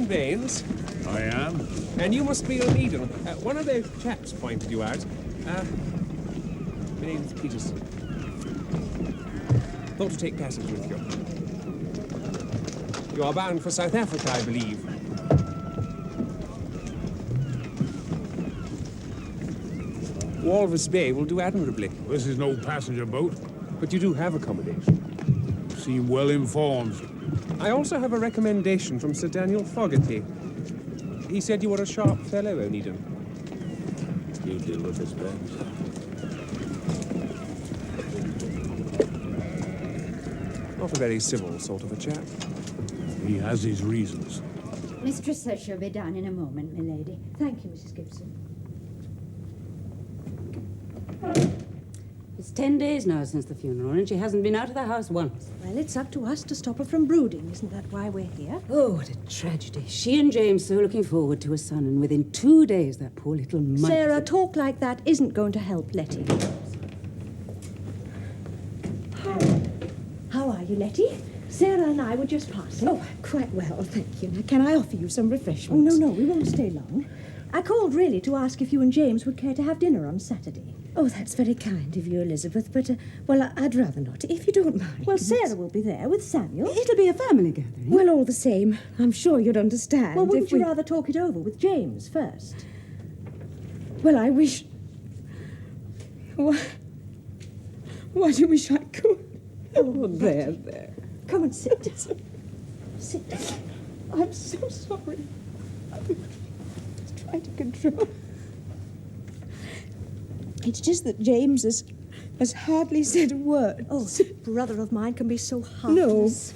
Captain Baines. I am. And you must be Onedin. One of those chaps pointed you out. My name's Peterson. Thought to take passage with you. You are bound for South Africa, I believe. Walvis Bay will do admirably. This is no passenger boat. But you do have accommodation. Seem well informed. I also have a recommendation from Sir Daniel Fogarty. He said you were a sharp fellow, Onedin. You deal with this, Baines. Not a very civil sort of a chap. He has his reasons. Mistress says she'll be down in a moment, milady. Thank you, Mrs. Gibson. It's 10 days now since the funeral, and she hasn't been out of the house once. Well, it's up to us to stop her from brooding. Isn't that why we're here? Oh, what a tragedy. She and James so looking forward to a son, and within 2 days, that poor little mite... Sarah, talk like that isn't going to help Letty. How are you, Letty? Sarah and I were just passing. Oh, I'm quite well, thank you. Now, can I offer you some Oh, refreshments? no, we won't stay long. I called really to ask if you and James would care to have dinner on Saturday. Oh, that's very kind of you, Elizabeth, but, well, I'd rather not, if you don't mind. Well, Sarah will be there with Samuel. It'll be a family gathering. Well, all the same, I'm sure you'd understand. Well, wouldn't if you we... rather talk it over with James first? Well, I wish... Why do you wish I could? Oh, there. Come and sit. Sit down. I'm so sorry. I'm just trying to control. It's just that James has hardly said a word. Oh, brother of mine can be so heartless.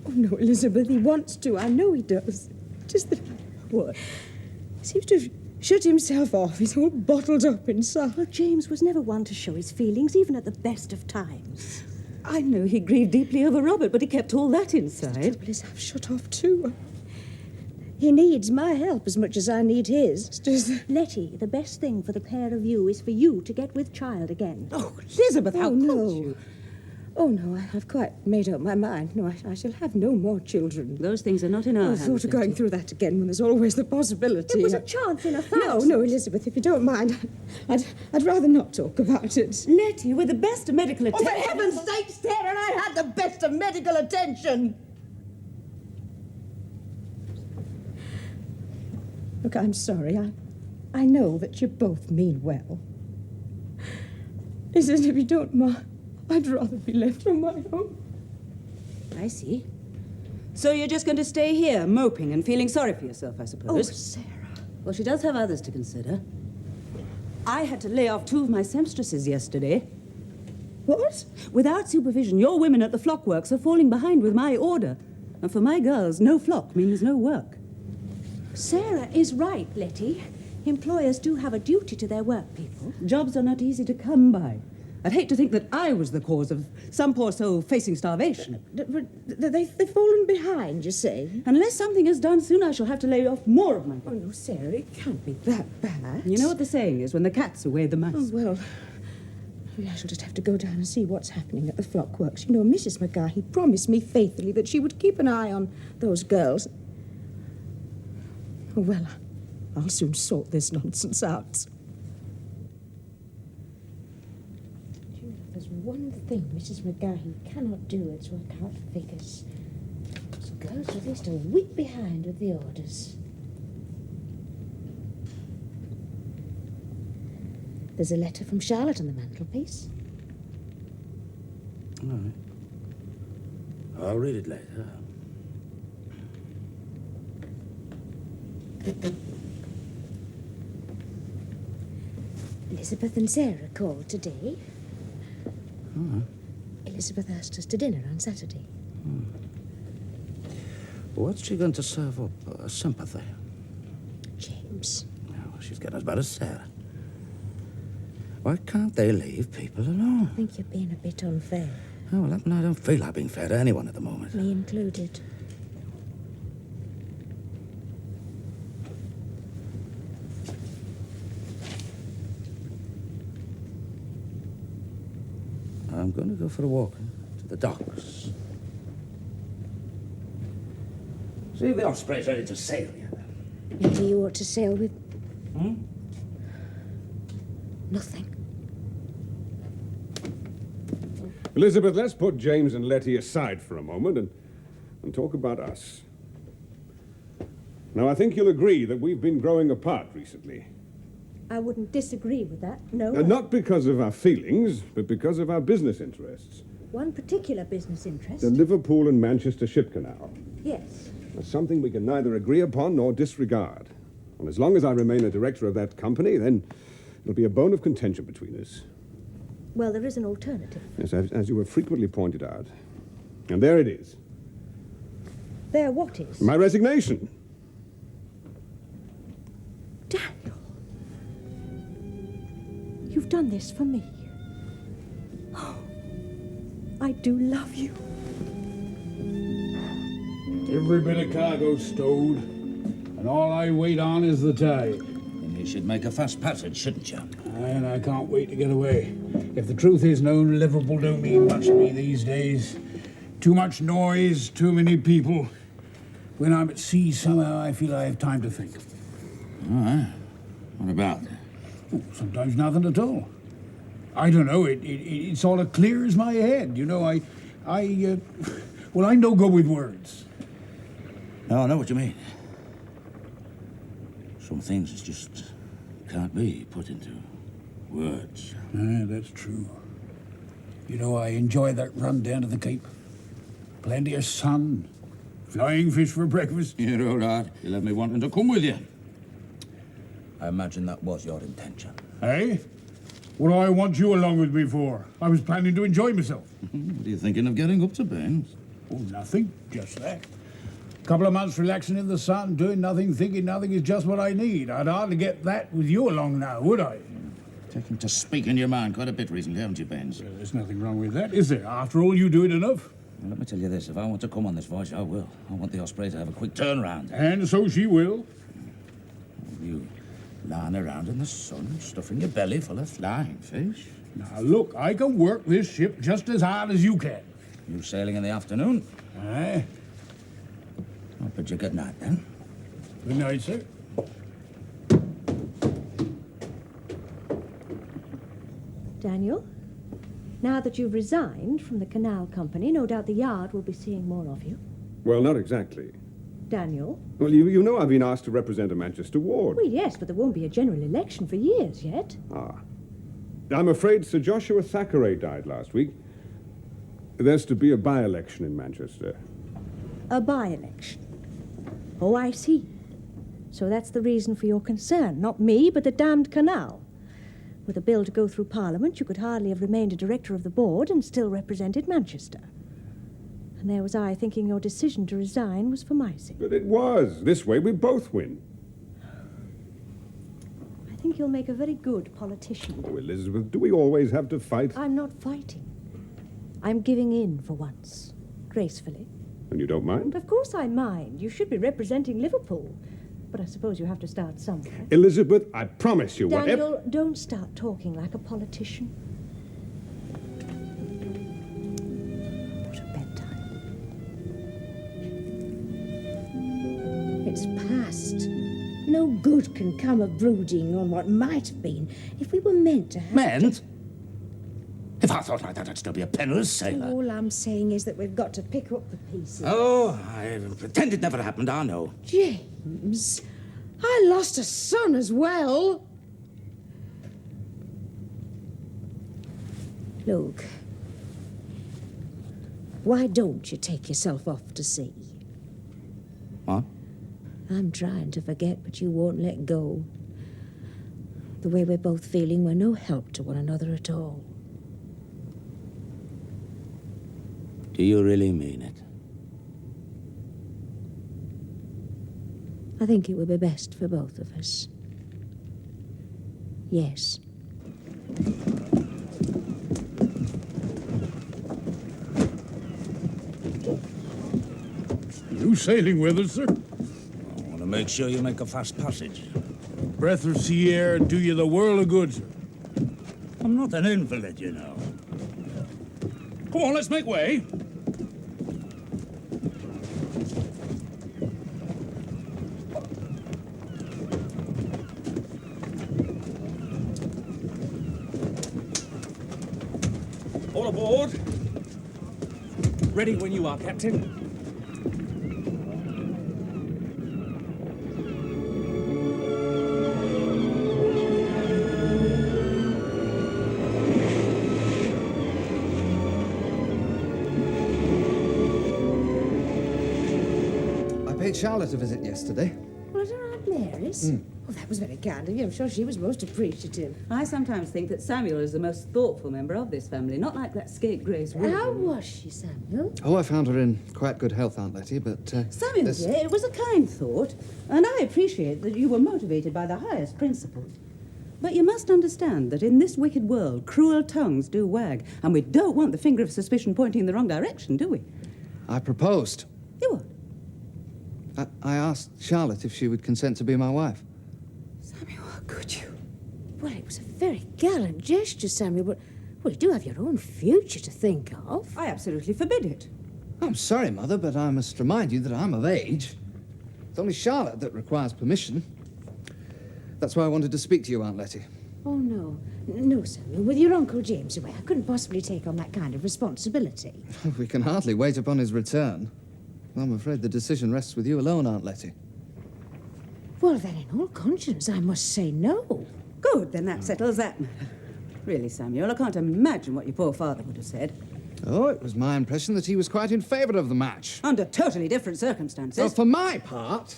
No, Elizabeth, he wants to. I know he does. Just that... What? He seems to have shut himself off. He's all bottled up inside. Well, James was never one to show his feelings, even at the best of times. I know he grieved deeply over Robert, but he kept all that The inside. trouble is I've shut off too. He needs my help as much as I need his. It's just that... Letty, the best thing for the pair of you is for you to get with child again. Oh, Elizabeth, how could you? Oh, no, I've quite made up my mind. No, I shall have no more children. Those things are not in our I hands. thought of going Letty. through that again when there's always the possibility. It was a chance in 1,000. No, Elizabeth, if you don't mind, I'd rather not talk about it. Letty, with the best of medical attention... Oh, for heaven's sake, Sarah, I had the best of medical attention. Look, I'm sorry. I know that you both mean well. It's as if you don't mind. I'd rather be left on my own. I see. So you're just going to stay here, moping and feeling sorry for yourself, I Oh, suppose? Sarah. Well, she does have others to consider. I had to lay off 2 of my seamstresses yesterday. What? Without supervision, your women at the flock works are falling behind with my order. And for my girls, no flock means no work. Sarah is right, Letty. Employers do have a duty to their work people. Jobs are not easy to come by. I'd hate to think that I was the cause of some poor soul facing starvation. But they've fallen behind, you say? Unless something is done soon, I shall have to lay off more of my Oh, work. no, Sarah, it can't be that bad. You know what the saying is, when the cats away the mice. Oh, well, I shall just have to go down and see what's happening at the flock works. You know, Mrs. McGahey promised me faithfully that she would keep an eye on those girls. Oh, well, I'll soon sort this nonsense out. There's one thing Mrs. McGahey cannot do, it's work out figures. So girls are at least a week behind with the orders. There's a letter from Charlotte on the mantelpiece. All right. I'll read it later. Elizabeth and Sarah called today. Oh. Elizabeth asked us to dinner on Saturday. What's she going to serve up? Sympathy? James. Oh, she's getting as bad as Sarah. Why can't they leave people alone? I think you're being a bit unfair. Oh, well, I don't feel like being fair to anyone at the moment. Me included. I'm going to go for a walk to the docks. See if the Osprey's ready to sail yet. Maybe you ought to sail with Hmm? nothing. Elizabeth, let's put James and Letty aside for a moment and talk about us. Now, I think you'll agree that we've been growing apart recently. I wouldn't disagree with that, no. Not because of our feelings, but because of our business interests. One particular business interest. The Liverpool and Manchester Ship Canal. Yes. That's something we can neither agree upon nor disregard. And as long as I remain a director of that company, then it'll be a bone of contention between us. Well, there is an alternative. Yes, as you have frequently pointed out. And there it is. There what is? My resignation. Daniel. You've done this for me. Oh, I do love you. Every bit of cargo stowed, and all I wait on is the tide. Then you should make a fast passage, shouldn't you? And I can't wait to get away. If the truth is known, Liverpool don't mean much to me these days. Too much noise, too many people. When I'm at sea, somehow I feel I have time to think. All right. What about? Oh, sometimes nothing at all. I don't know, it's all as clear as my head. You know, well, I'm no good with words. No, I know what you mean. Some things just can't be put into words. That's true. You know, I enjoy that run down to the Cape. Plenty of sun, flying fish for breakfast. You're all right. You'll have me wanting to come with you. I imagine that was your intention. Hey? What do I want you along with me for? I was planning to enjoy myself. What are you thinking of getting up to, Baines? Oh, nothing. Just that. Couple of months relaxing in the sun, doing nothing, thinking nothing is just what I need. I'd hardly get that with you along now, would I? Taking to speaking your mind quite a bit recently, haven't you, Baines? Well, there's nothing wrong with that, is there? After all, you do it enough. Well, let me tell you this. If I want to come on this voyage, I will. I want the Osprey to have a quick turnaround. And so she will. You lying around in the sun, stuffing your belly full of flying fish. Now, look, I can work this ship just as hard as you can. You sailing in the afternoon? Aye. I'll bid you good night, then. Good night, sir. Daniel, now that you've resigned from the canal company, no doubt the yard will be seeing more of you. Well, not exactly. Daniel? Well, you know I've been asked to represent a Manchester ward. Well, yes, but there won't be a general election for years yet. Ah. I'm afraid Sir Joshua Thackeray died last week. There's to be a by-election in Manchester. A by-election. Oh, I see. So that's the reason for your concern. Not me, but the damned canal. With a bill to go through Parliament, you could hardly have remained a director of the board and still represented Manchester. And there was I thinking your decision to resign was for my sake. But it was. This way we both win. I think you'll make a very good politician. Oh, Elizabeth, do we always have to fight? I'm not fighting. I'm giving in for once. Gracefully. And you don't mind? Of course I mind. You should be representing Liverpool. But I suppose you have to start somewhere. Elizabeth, I promise you, Daniel, don't start talking like a politician. What a bedtime. It's past. No good can come of brooding on what might have been if we were meant to have... Meant? If I thought like that, I'd still be a penniless sailor. All I'm saying is that we've got to pick up the pieces. Oh, I pretend it never happened, I know. James, I lost a son as well. Look, why don't you take yourself off to sea? What? I'm trying to forget, but you won't let go. The way we're both feeling, we're no help to one another at all. Do you really mean it? I think it would be best for both of us. Yes. You sailing with us, sir? I want to make sure you make a fast passage. Breath of sea air do you the world of good, sir. I'm not an invalid, you know. Come on, let's make way. aboard. Ready when you are, Captain. I paid Charlotte a visit yesterday. Well, at Aunt Mary's? Well, that was very kind of you. I'm sure she was most appreciative. I sometimes think that Samuel is the most thoughtful member of this family, not like that scapegrace woman. How was she, Samuel? Oh, I found her in quite good health, Aunt Letty, but... Samuel, there's- dear, it was a kind thought, and I appreciate that you were motivated by the highest principles. But you must understand that in this wicked world, cruel tongues do wag, and we don't want the finger of suspicion pointing in the wrong direction, do we? I proposed. You what? I asked Charlotte if she would consent to be my wife. Samuel, how could you? Well, it was a very gallant gesture, Samuel, but well, you do have your own future to think of. I absolutely forbid it. I'm sorry, Mother, but I must remind you that I'm of age. It's only Charlotte that requires permission. That's why I wanted to speak to you, Aunt Letty. Oh, no. No, Samuel, with your Uncle James away, I couldn't possibly take on that kind of responsibility. We can hardly wait upon his return. I'm afraid the decision rests with you alone, Aunt Letty. Well, then, in all conscience, I must say no. Good, then that settles that matter. Really, Samuel, I can't imagine what your poor father would have said. Oh, it was my impression that he was quite in favour of the match. Under totally different circumstances. So for my part,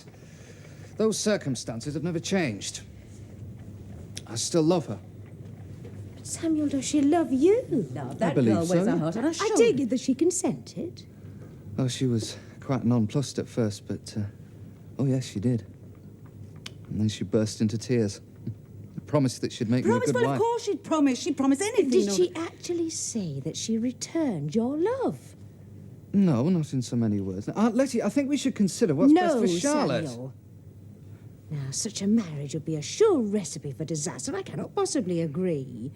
those circumstances have never changed. I still love her. But, Samuel, does she love you? Now, that believe girl wears so. her heart on her I shoulder. take it that she consented. Oh, she was quite nonplussed at first, but... oh, yes, she did. And then she burst into tears. Promised that she'd make me a Promise? good Well, wife. of course she'd promise. She'd promise anything. Did she actually say that she returned your love? No, not in so many words. Aunt Letty, I think we should consider what's best for Charlotte. Samuel. Now, such a marriage would be a sure recipe for disaster, and I cannot possibly agree.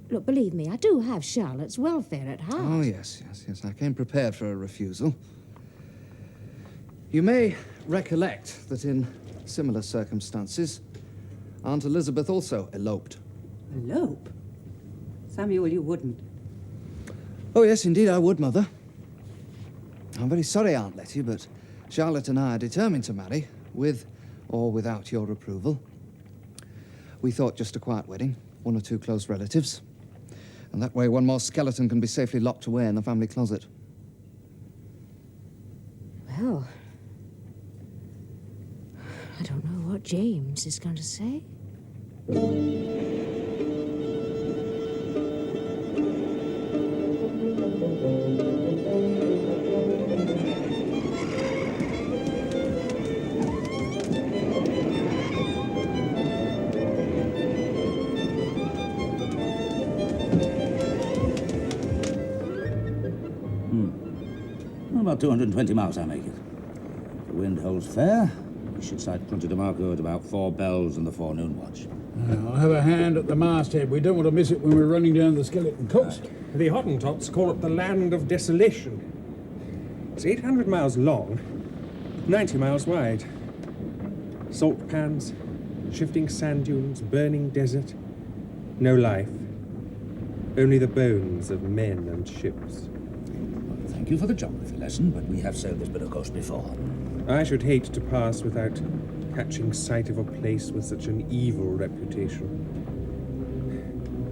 Look, believe me, I do have Charlotte's welfare at heart. Oh, yes. I came prepared for a refusal. You may recollect that in similar circumstances, Aunt Elizabeth also eloped. Elope? Samuel, you wouldn't. Oh, yes, indeed I would, Mother. I'm very sorry, Aunt Letty, but Charlotte and I are determined to marry, with or without your approval. We thought just a quiet wedding, one or two close relatives. And that way one more skeleton can be safely locked away in the family closet. Well, I don't know what James is going to say. About 220 miles, I make it. If the wind holds fair, we should sight Punta de Marco at about 4 bells in the forenoon watch. I'll have a hand at the masthead. We don't want to miss it when we're running down the Skeleton Coast. The Hottentots call it the land of desolation. It's 800 miles long, 90 miles wide. Salt pans, shifting sand dunes, burning desert. No life. Only the bones of men and ships. Thank you for the geography lesson, but we have sailed this bit of coast before. I should hate to pass without catching sight of a place with such an evil reputation.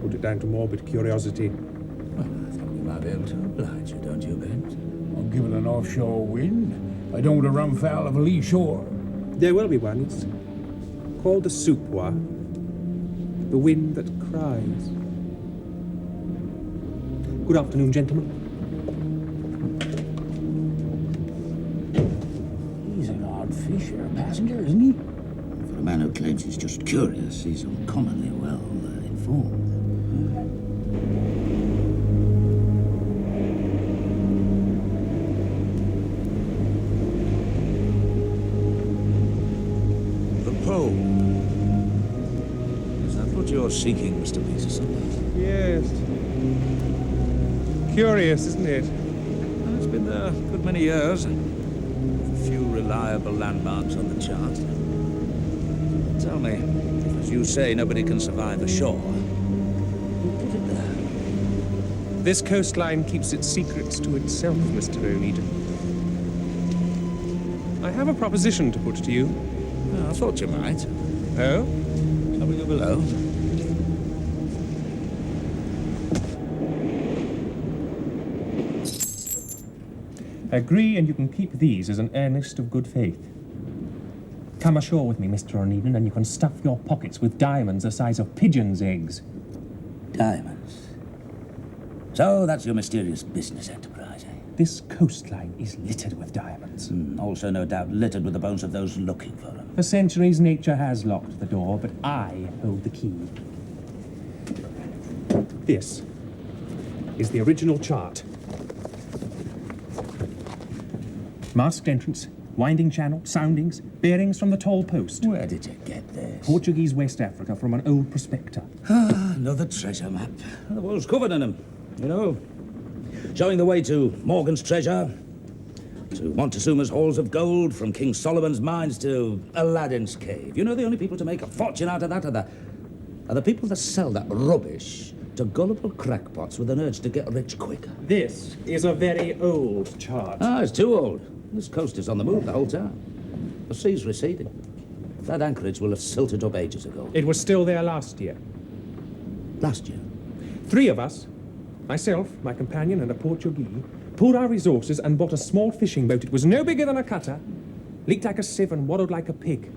Put it down to morbid curiosity. Well, I think we might be able to oblige you, don't you, Bent? I'm given an offshore wind. I don't want to run foul of a lee shore. There will be one. It's called the Supwa. The wind that cries. Good afternoon, gentlemen. He's an odd fish, a passenger, isn't he? For a man who claims he's just curious, he's uncommonly well informed. The pole. Is that what you're seeking, Mr. Peterson? Yes. Curious, isn't it? Well, it's been there a good many years. A few reliable landmarks on the chart. Tell me, if, as you say, nobody can survive ashore, who put it there? This coastline keeps its secrets to itself, Mr. Onedin. I have a proposition to put to you. I thought you might. Oh? Shall we go below? Agree, and you can keep these as an earnest of good faith. Come ashore with me, Mr. Onedin, and you can stuff your pockets with diamonds the size of pigeons' eggs. Diamonds. So that's your mysterious business enterprise, eh? This coastline is littered with diamonds. Also, no doubt, littered with the bones of those looking for them. For centuries, nature has locked the door, but I hold the key. This is the original chart. Masked entrance, winding channel, soundings, bearings from the tall post. Where did you get this? Portuguese West Africa from an old prospector. Another treasure map. The world's covered in them, you know. Showing the way to Morgan's treasure, to Montezuma's halls of gold, from King Solomon's mines to Aladdin's cave. You know, the only people to make a fortune out of that are the people that sell that rubbish to gullible crackpots with an urge to get rich quicker. This is a very old chart. It's too old. This coast is on the move the whole time. The sea's receding. That anchorage will have silted up ages ago. It was still there last year. Last year? 3 of us, myself, my companion, and a Portuguese, pooled our resources and bought a small fishing boat. It was no bigger than a cutter, leaked like a sieve and waddled like a pig.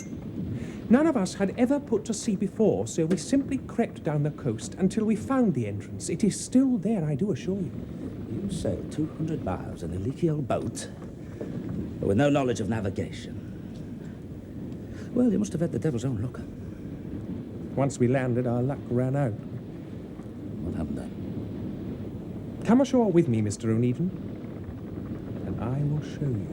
None of us had ever put to sea before, so we simply crept down the coast until we found the entrance. It is still there, I do assure you. You sailed 200 miles in a leaky old boat, but with no knowledge of navigation. Well, you must have had the devil's own luck. Once we landed, our luck ran out. What happened then? Come ashore with me, Mr. Onedin, and I will show you.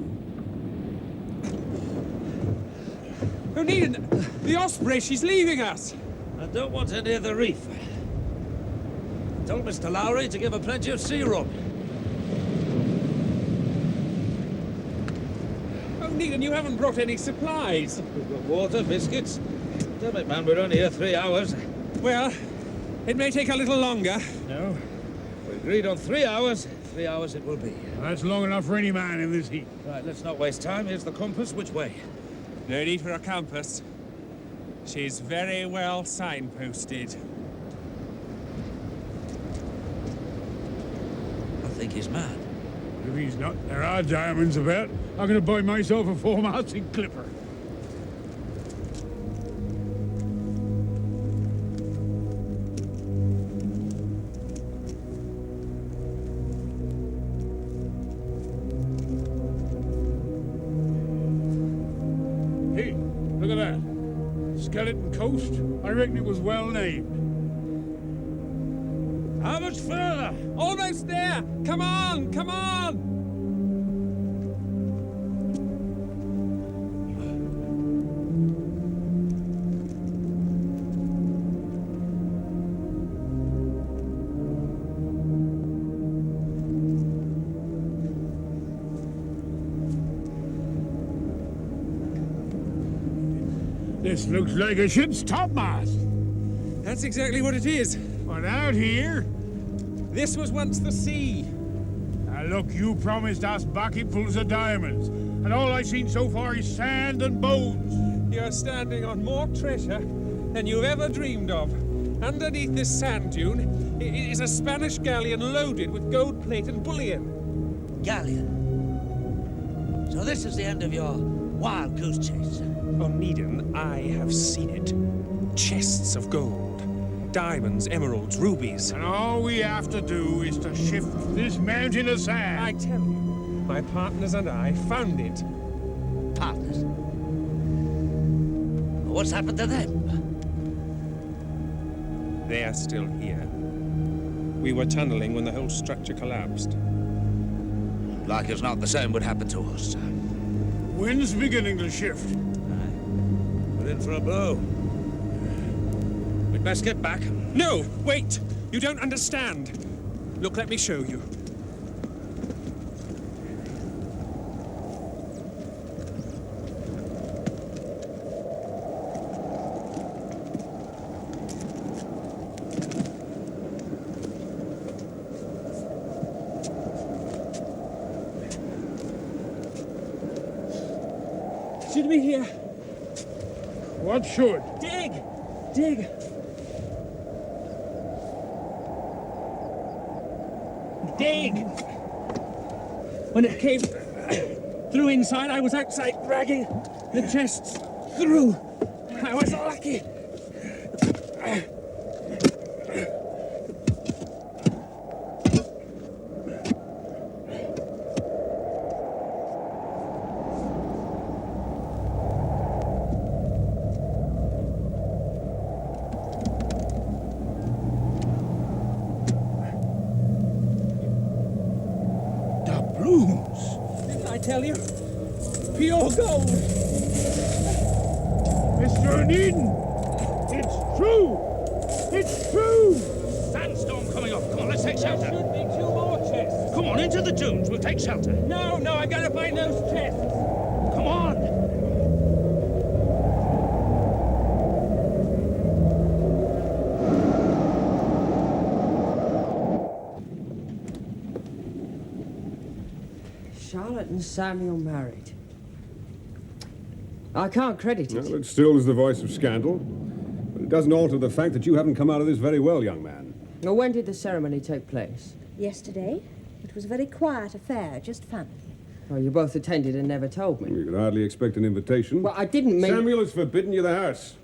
Onedin, the Osprey, she's leaving us. I don't want her near the reef. I told Mr. Lowry to give her plenty of sea rum. Onedin, you haven't brought any supplies. We've got water, biscuits. Damn it, man, we're only here 3 hours. Well, it may take a little longer. No. We agreed on 3 hours. 3 hours it will be. That's long enough for any man in this heat. Right, let's not waste time. Here's the compass. Which way? No need for a compass. She's very well signposted. I think he's mad. If he's not, there are diamonds about. I'm going to buy myself a 4-masted clipper. Hey, look at that. Skeleton Coast. I reckon it was well named. How much further? Almost there! Come on! Come on! This looks like a ship's topmast. That's exactly what it is. But out here... This was once the sea. Now look, you promised us bucketfuls of diamonds, and all I've seen so far is sand and bones. You're standing on more treasure than you've ever dreamed of. Underneath this sand dune is a Spanish galleon loaded with gold plate and bullion. Galleon. So this is the end of your wild goose chase. Onedin, I have seen it. Chests of gold. Diamonds, emeralds, rubies. And all we have to do is to shift this mountain of sand. I tell you, my partners and I found it. Partners? What's happened to them? They are still here. We were tunneling when the whole structure collapsed. Like as not, the same would happen to us. Wind's beginning to shift. We're in for a blow. We'd best get back. No, wait! You don't understand. Look, let me show you. me here. What should? Dig! Dig! Dig! When it came through inside, I was outside dragging the chests through. I was lucky. Didn't I tell you? Pure gold! Mr. Onedin! It's true! It's true! Sandstorm coming up. Come on, let's take There shelter. should be 2 more chests. Come on, into the dunes. We'll take shelter. No, I've got to find those chests. Come on. Charlotte and Samuel married. I can't credit it. Well, it still is the voice of scandal, but it doesn't alter the fact that you haven't come out of this very well, young man. Well, when did the ceremony take place? Yesterday, it was a very quiet affair, just family. Oh, you both attended and never told me. You could hardly expect an invitation. Well, I didn't mean... Samuel has forbidden you the house.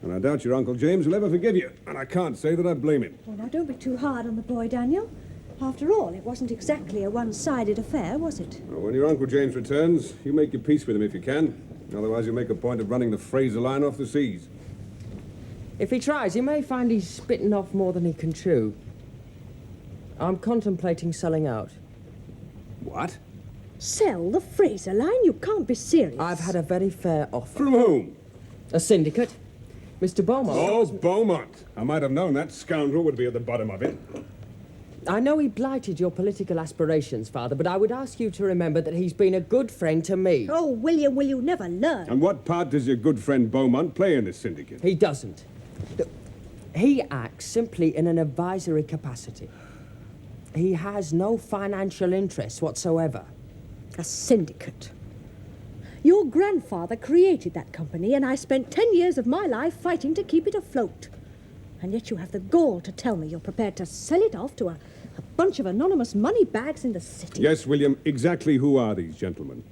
And I doubt your Uncle James will ever forgive you. And I can't say that I blame him. Well, now, don't be too hard on the boy, Daniel. After all, it wasn't exactly a one-sided affair, was it? Well, when your Uncle James returns, you make your peace with him if you can. Otherwise, you make a point of running the Fraser line off the seas. If he tries, he may find he's spitting off more than he can chew. I'm contemplating selling out. What? Sell the Fraser line? You can't be serious. I've had a very fair offer. From whom? A syndicate. Mr. Beaumont. Oh, Beaumont. I might have known that scoundrel would be at the bottom of it. I know he blighted your political aspirations, Father, but I would ask you to remember that he's been a good friend to me. Oh, William, will you never learn? And what part does your good friend Beaumont play in this syndicate? He doesn't. He acts simply in an advisory capacity. He has no financial interest whatsoever. A syndicate. Your grandfather created that company, and I spent 10 years of my life fighting to keep it afloat. And yet you have the gall to tell me you're prepared to sell it off to a bunch of anonymous money bags in the city. Yes, William, exactly who are these gentlemen?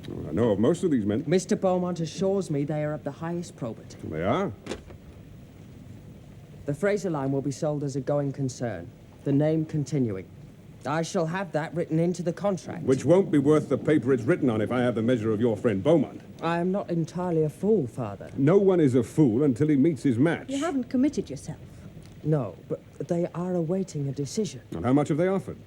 Well, I know of most of these men. Mr. Beaumont assures me they are of the highest probity. They are. The Fraser line will be sold as a going concern, the name continuing. I shall have that written into the contract. Which won't be worth the paper it's written on if I have the measure of your friend Beaumont. I am not entirely a fool, Father. No one is a fool until he meets his match. You haven't committed yourself. No, but they are awaiting a decision. And how much have they offered?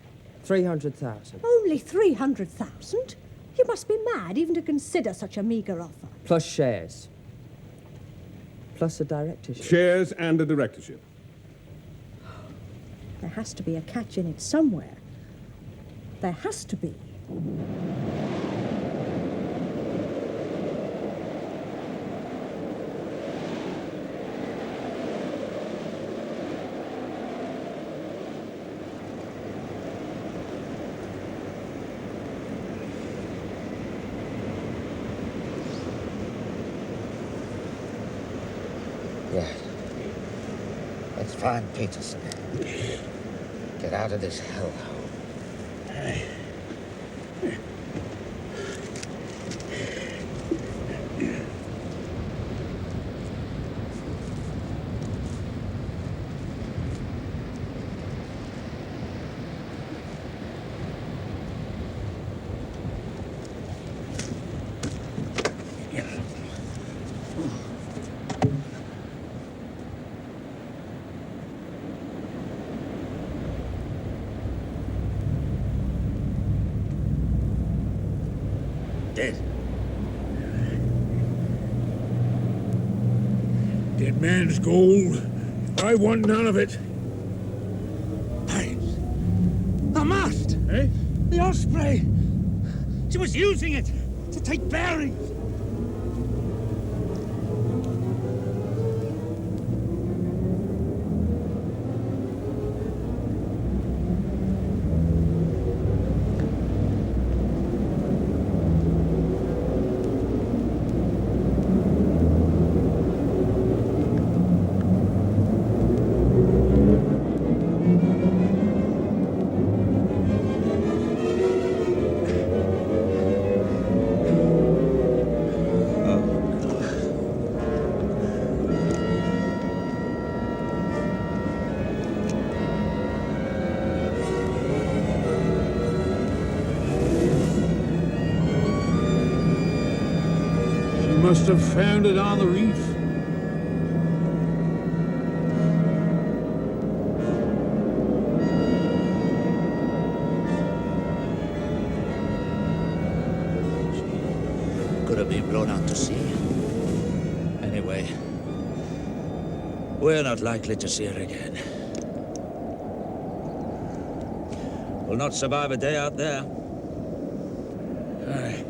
300,000. Only 300,000? You must be mad even to consider such a meagre offer. Plus shares. Plus a directorship. Shares and a directorship. There has to be a catch in it somewhere. There has to be. Right. Let's find Peterson. Get out of this hellhole. Dead. Dead man's gold. I want none of it. Pines. The mast! Eh? The osprey! She was using it to take bearings. Must have found it on the reef. Could have been blown out to sea. Anyway, we're not likely to see her again. We'll not survive a day out there. Aye.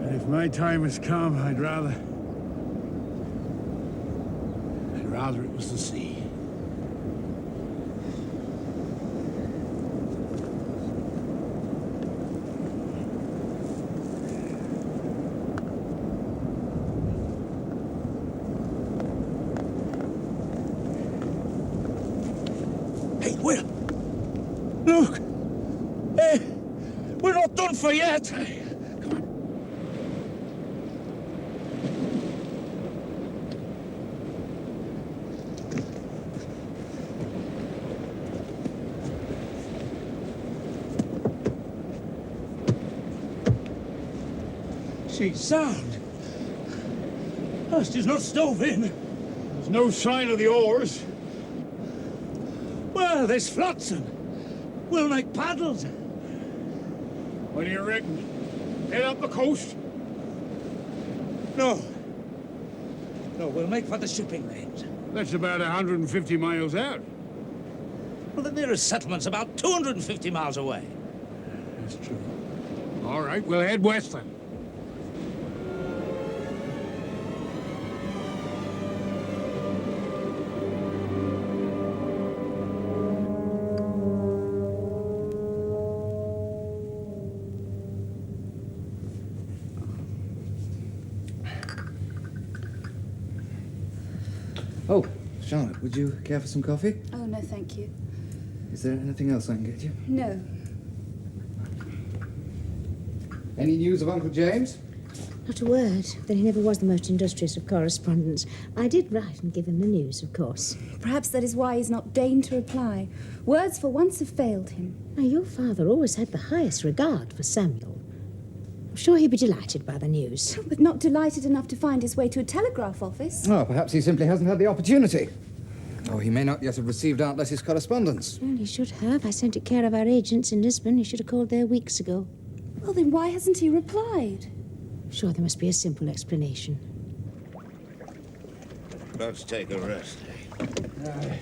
And if my time has come, I'd rather it was the sea. Hey, Will! Look! Hey! We're not done for yet! Come on. She's sound! Oh, she's not stove in. There's no sign of the oars. Well, there's flotsam. We'll make paddles. What do you reckon? Head up the coast? No. No, we'll make for the shipping lanes. That's about 150 miles out. Well, the nearest settlement's about 250 miles away. That's true. All right, we'll head west then. Oh, Charlotte, would you care for some coffee? Oh, no, thank you. Is there anything else I can get you? No. Any news of Uncle James? Not a word. Then he never was the most industrious of correspondents. I did write and give him the news, of course. Perhaps that is why he's not deigned to reply. Words for once have failed him. Now, your father always had the highest regard for Samuel. I'm sure he'd be delighted by the news. But not delighted enough to find his way to a telegraph office. Oh, perhaps he simply hasn't had the opportunity. Or he may not yet have received Aunt Lettie's correspondence. Well, he should have. I sent it care of our agents in Lisbon. He should have called there weeks ago. Well, then why hasn't he replied? I'm sure there must be a simple explanation. Let's take a rest, eh?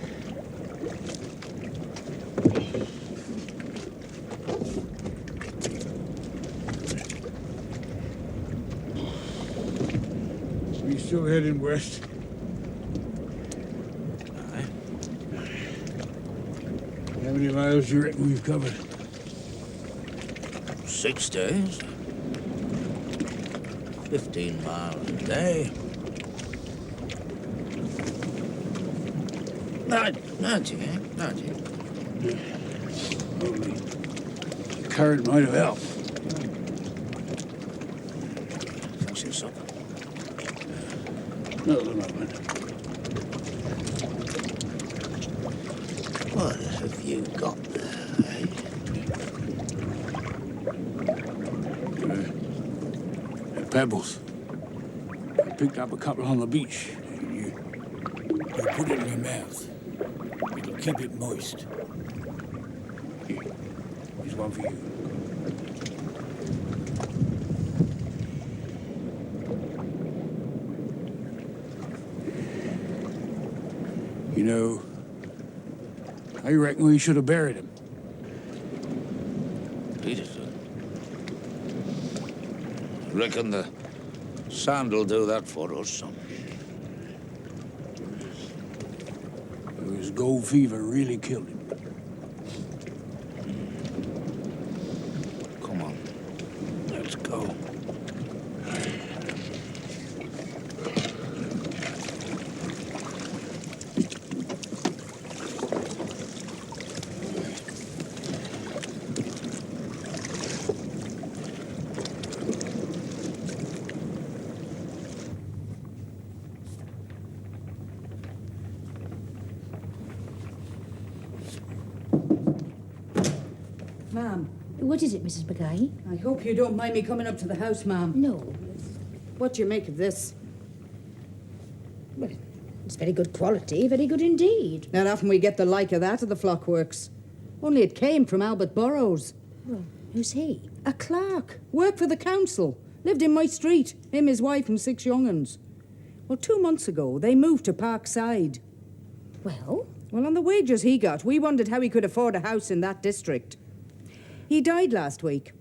We still heading west? How many miles do you reckon we've covered? 6 days. 15 miles a day. 90, eh? 90. The current might have helped. Fix you supper. Not at the moment. What have you got there, eh? Pebbles. I picked up a couple on the beach. You put it in your mouth. It'll keep it moist. Here, here's one for you. You know, I reckon we should have buried him. Peterson. Reckon the sand will do that for us, son. His gold fever really killed him. Come on. Let's go. Ma'am, What is it, Mrs. Mackay? I hope you don't mind me coming up to the house, ma'am. No. What do you make of this? Well, it's very good quality, very good indeed. Not often we get the like of that at the Flockworks. Only it came from Albert Burrows. Well, who's he? A clerk. Worked for the council. Lived in my street. Him, his wife, and 6 young uns. Well, 2 months ago, they moved to Parkside. Well? Well, on the wages he got, we wondered how he could afford a house in that district. He died last week.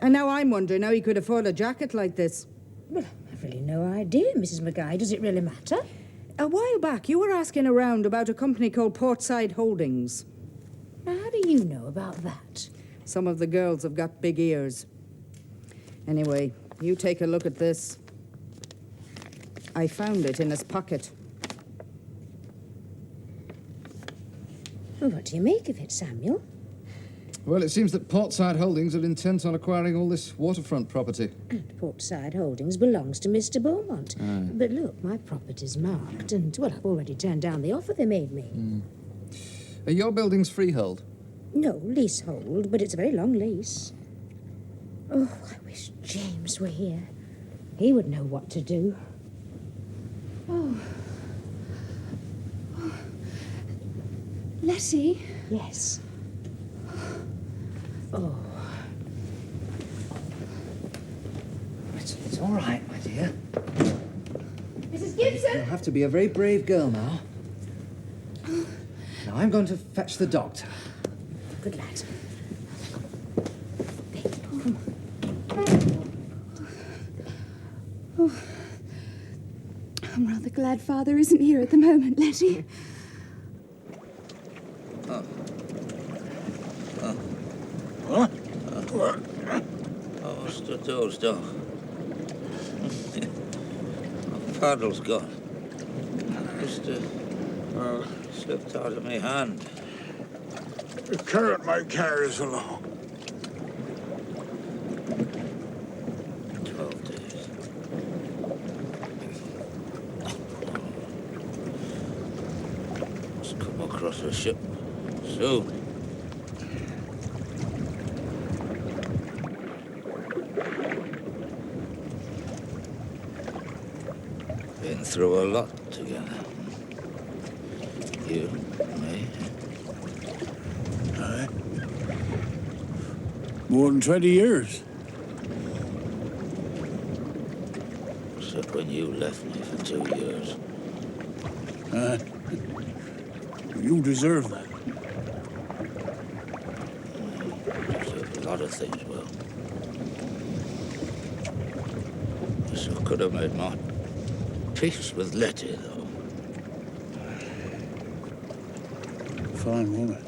And now I'm wondering how he could afford a jacket like this. Well, I've really no idea, Mrs. Mackay. Does it really matter? A while back, you were asking around about a company called Portside Holdings. Now, how do you know about that? Some of the girls have got big ears. Anyway, you take a look at this. I found it in his pocket. Well, what do you make of it, Samuel? Well, it seems that Portside Holdings are intent on acquiring all this waterfront property. And Portside Holdings belongs to Mr. Beaumont. But look, my property's marked, and, well, I've already turned down the offer they made me. Are your buildings freehold? No, leasehold, but it's a very long lease. Oh, I wish James were here. He would know what to do. Oh. Letty? Yes. Oh. It's all right, my dear. Mrs. Gibson? You'll have to be a very brave girl now. Now, I'm going to fetch the doctor. Good lad. Oh. I'm rather glad Father isn't here at the moment, Letty. Oh, stood those down. Paddle's gone. Just slipped out of my hand. The current might carry us along. 12 days. Must come across a ship soon. Been through a lot together. You, me. Aye. More than 20 years. Except when you left me for 2 years. You deserve that. Deserve a lot of things, Will. I still could have made my peace with Letty, though. Fine woman.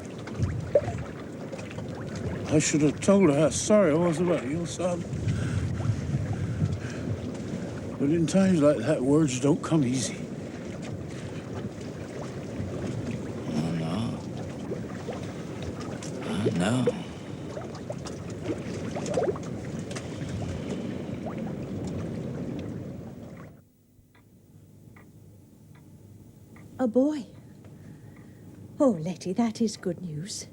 I should have told her how sorry I was about your son. But in times like that, words don't come easy. Oh, no. I know. A boy. Oh, Letty, that is good news.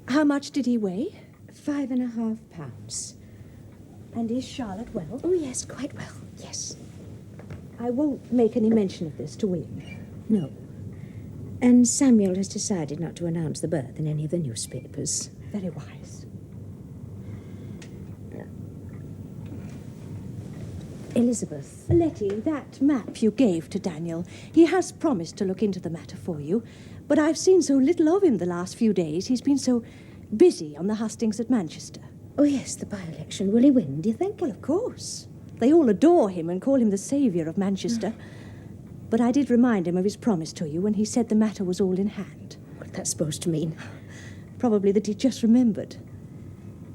How much did he weigh? 5.5 pounds. And is Charlotte well? Oh, yes, quite well, yes. I won't make any mention of this to William. No. And Samuel has decided not to announce the birth in any of the newspapers. Very wise. Elizabeth. Letty, that map you gave to Daniel, he has promised to look into the matter for you, but I've seen so little of him the last few days. He's been so busy on the hustings at Manchester. Oh, yes, the by-election. Will he win, do you think? Well, of course. They all adore him and call him the saviour of Manchester. But I did remind him of his promise to you when he said the matter was all in hand. What's that supposed to mean? Probably that he just remembered.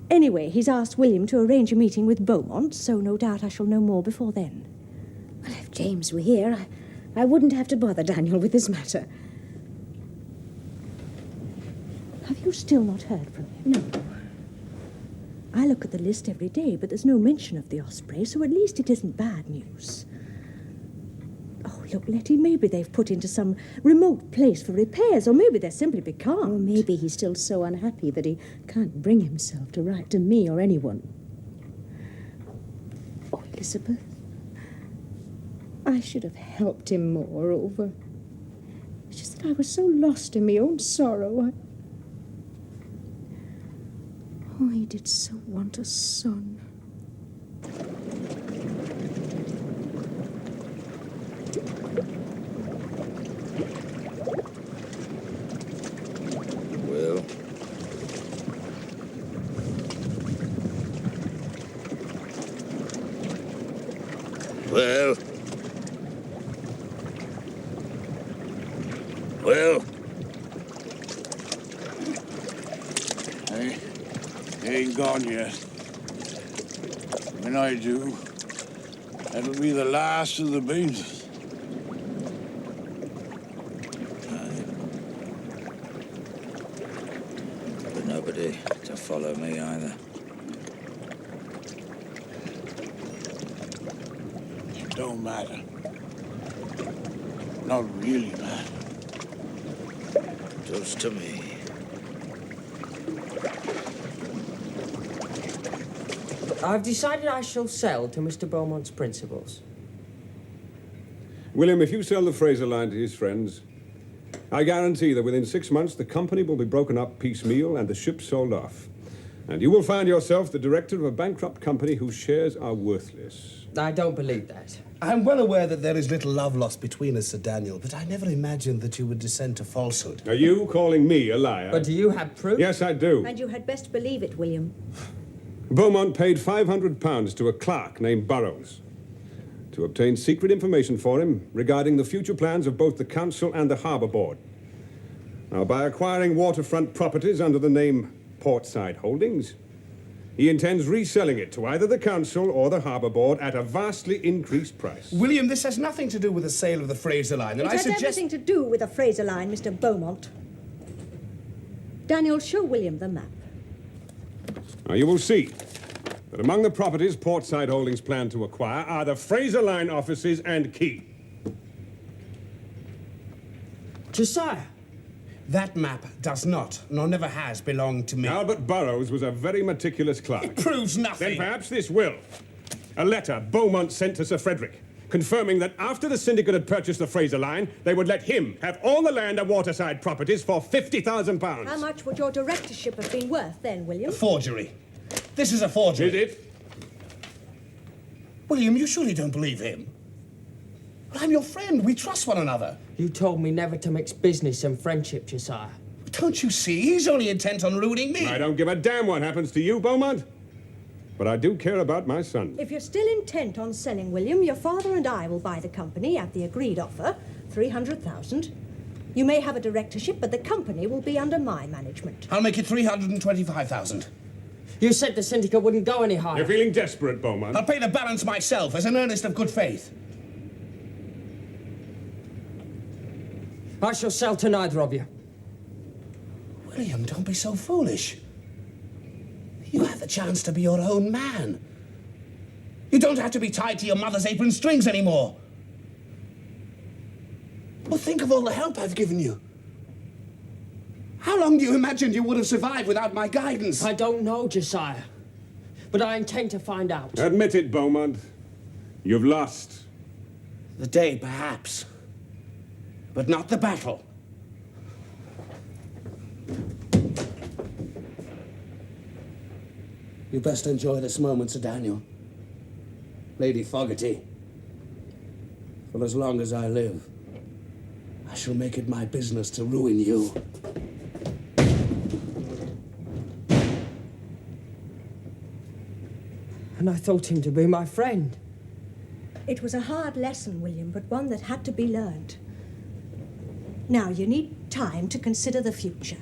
Anyway, he's asked William to arrange a meeting with Beaumont, so no doubt I shall know more before then. Well, if James were here, I wouldn't have to bother Daniel with this matter. Have you still not heard from him? No. I look at the list every day, but there's no mention of the Osprey, so at least it isn't bad news. Oh, look, Letty, maybe they've put into some remote place for repairs, or maybe they're simply becalmed. Or maybe he's still so unhappy that he can't bring himself to write to me or anyone. Oh, Elizabeth, I should have helped him moreover. It's just that I was so lost in my own sorrow. Oh, he did so want a son. Well, well, He ain't gone yet. When I do, that'll be the last of the beans. but nobody to follow me either. It don't matter. Not really matter. Just to me. I've decided I shall sell to Mr. Beaumont's principals. William, if you sell the Fraser line to his friends, I guarantee that within 6 months the company will be broken up piecemeal and the ship sold off. And you will find yourself the director of a bankrupt company whose shares are worthless. I don't believe that. I'm well aware that there is little love lost between us, Sir Daniel, but I never imagined that you would descend to falsehood. Are you calling me a liar? But do you have proof? Yes, I do. And you had best believe it, William. Beaumont paid £500 to a clerk named Burrows to obtain secret information for him regarding the future plans of both the council and the harbour board. Now, by acquiring waterfront properties under the name Portside Holdings, he intends reselling it to either the council or the harbour board at a vastly increased price. William, this has nothing to do with the sale of the Fraser line, and It I has suggest... everything to do with the Fraser line, Mr. Beaumont. Daniel, show William the map. Now, you will see that among the properties Portside Holdings plan to acquire are the Fraser line offices and quay. Josiah! That map does not, nor never has, belonged to me. Albert Burrows was a very meticulous clerk. It proves nothing. Then perhaps this will. A letter Beaumont sent to Sir Frederick, confirming that after the syndicate had purchased the Fraser line, they would let him have all the land and waterside properties for £50,000. How much would your directorship have been worth then, William? A forgery. This is a forgery. Is it? William, you surely don't believe him. Well, I'm your friend. We trust one another. You told me never to mix business and friendship, Josiah. Don't you see? He's only intent on ruining me. I don't give a damn what happens to you, Beaumont. But I do care about my son. If you're still intent on selling, William, your father and I will buy the company at the agreed offer, $300,000. You may have a directorship, but the company will be under my management. I'll make it $325,000. You said the syndicate wouldn't go any higher. You're feeling desperate, Beaumont. I'll pay the balance myself as an earnest of good faith. I shall sell to neither of you. William, don't be so foolish. You have the chance to be your own man. You don't have to be tied to your mother's apron strings anymore. Well, think of all the help I've given you. How long do you imagine you would have survived without my guidance? I don't know, Josiah. But I intend to find out. Admit it, Beaumont. You've lost. The day, perhaps. But not the battle. You best enjoy this moment, Sir Daniel. Lady Fogarty. For as long as I live, I shall make it my business to ruin you. And I thought him to be my friend. It was a hard lesson, William, but one that had to be learned. Now, you need time to consider the future.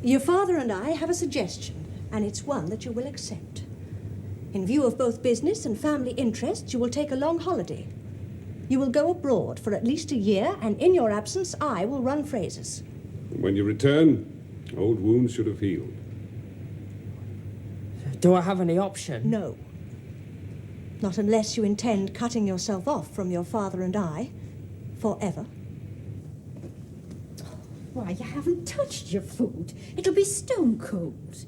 Your father and I have a suggestion, and it's one that you will accept. In view of both business and family interests, you will take a long holiday. You will go abroad for at least a year, and in your absence, I will run Fraser's. When you return, old wounds should have healed. Do I have any option? No. Not unless you intend cutting yourself off from your father and I, forever. Why, you haven't touched your food. It'll be stone cold.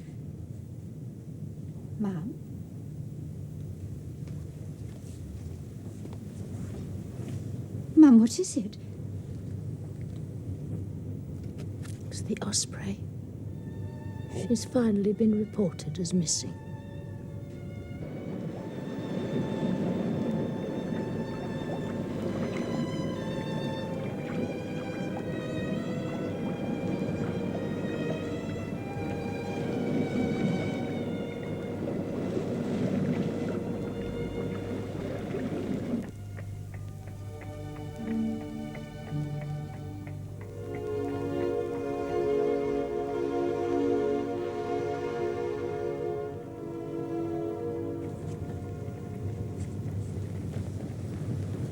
Ma'am? Mum, what is it? It's the Osprey. She's finally been reported as missing.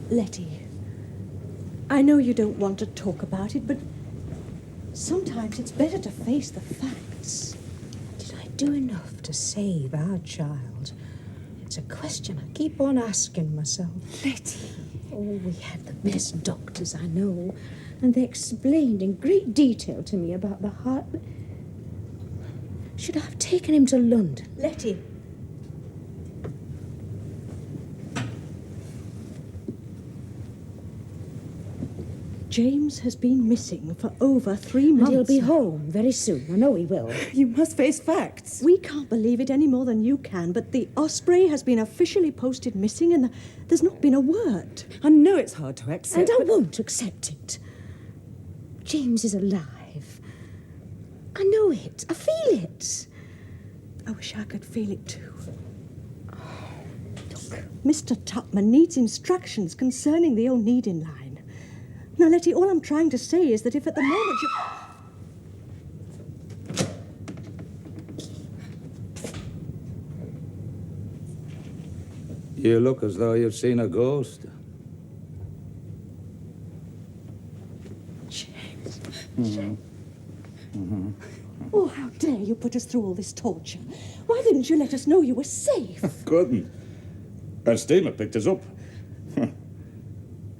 Letty, I know you don't want to talk about it, but sometimes it's better to face the facts. Did I do enough to save our child? It's a question I keep on asking myself. Letty. Oh, we had the best doctors I know, and they explained in great detail to me about the heart. But should I have taken him to London? Letty. James has been missing for over 3 months. And he'll be home very soon. I know he will. You must face facts. We can't believe it any more than you can, but the Osprey has been officially posted missing and there's not been a word. I know it's hard to accept. And I won't accept it. James is alive. I know it. I feel it. I wish I could feel it too. Look, Mr. Tupman needs instructions concerning the Onedin line. Now, Letty, all I'm trying to say is that if at the moment you... You look as though you've seen a ghost. James. Oh, how dare you put us through all this torture? Why didn't you let us know you were safe? Couldn't. And steamer picked us up.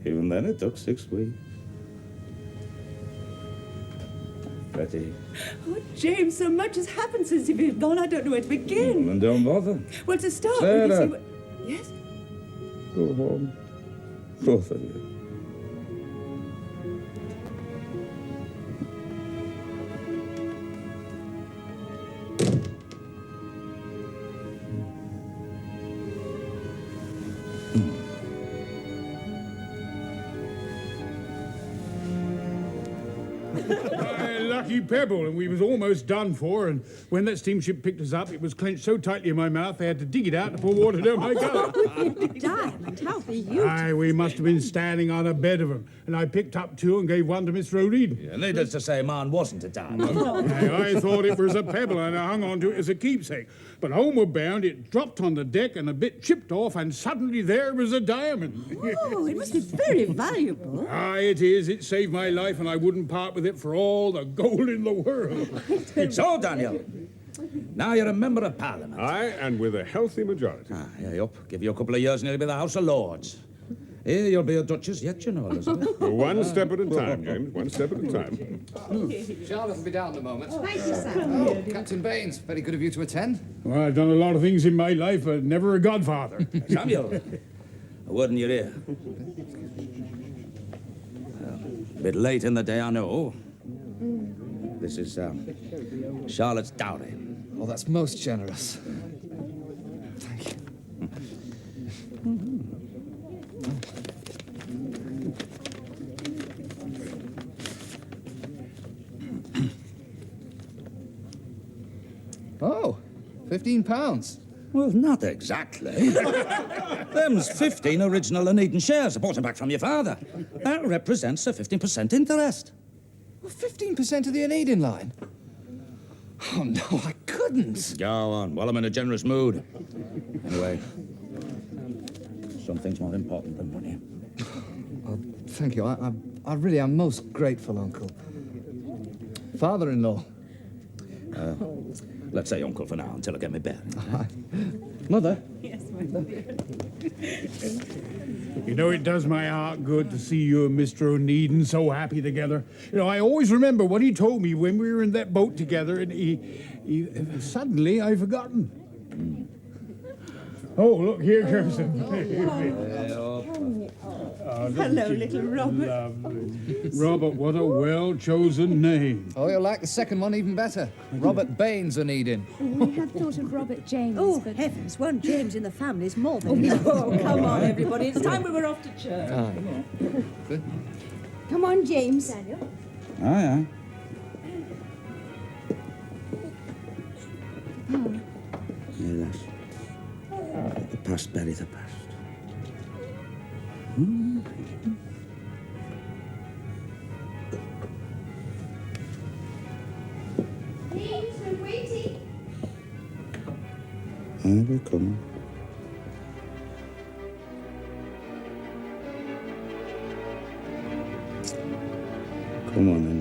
Even then, it took 6 weeks. Betty. Oh, James, so much has happened since you've been gone. I don't know where to begin. And don't bother. Well, to start Sarah. with, you see what... Yes? Go home. Both of you. Lucky pebble, and we was almost done for, and when that steamship picked us up, it was clenched so tightly in my mouth they had to dig it out to pour water down my gullet. Diamond, how beautiful. Aye, we must have been standing on a bed of them, and I picked up 2 and gave one to Mr. Onedin. Yeah, needless to say, mine wasn't a diamond. I thought it was a pebble, and I hung on to it as a keepsake. But homeward bound, it dropped on the deck and a bit chipped off, and suddenly there was a diamond. Oh, it must be very valuable. Aye, it is. It saved my life, and I wouldn't part with it for all the gold in the world. So, Daniel, now you're a member of Parliament. Aye, and with a healthy majority. Here up. Give you a couple of years and you'll be the House of Lords. Here, you'll be a Duchess yet, you know, Elizabeth. One step at a time, James. One step at a time. Charlotte will be down in a moment. Thank you, Sam. Oh, Captain Baines, very good of you to attend. Well, I've done a lot of things in my life, but never a godfather. Samuel, a word in your ear. A bit late in the day, I know. This is Charlotte's dowry. Oh, that's most generous. Thank you. Oh, £15. Well, not exactly. Them's 15 original Onedin shares I bought 'em back from your father. That represents a 15% interest. Well, 15% of the Onedin line? Oh, no, I couldn't. Go on. Well, I'm in a generous mood. Anyway, something's more important than money. Well, thank you. I really am most grateful, Uncle. Father-in-law. Let's say uncle for now until I get my bearings. Mother? Yes, my dear. You know, it does my heart good to see you and Mr. Onedin so happy together. You know, I always remember what he told me when we were in that boat together, and he suddenly I've forgotten. Oh, look, here comes the Hello, little Robert. Lovely. Robert, what a well-chosen name. Oh, you'll like the second one even better. Robert Baines, Onedin. We had thought of Robert James, Oh, but... heavens, one James in the family is more than enough. Oh, come on, everybody. It's time we were off to church. Come on, James. Daniel? Aye, Yeah, lass. Let the past bury the past. James, we're waiting. Aye, we're coming. Come on, then.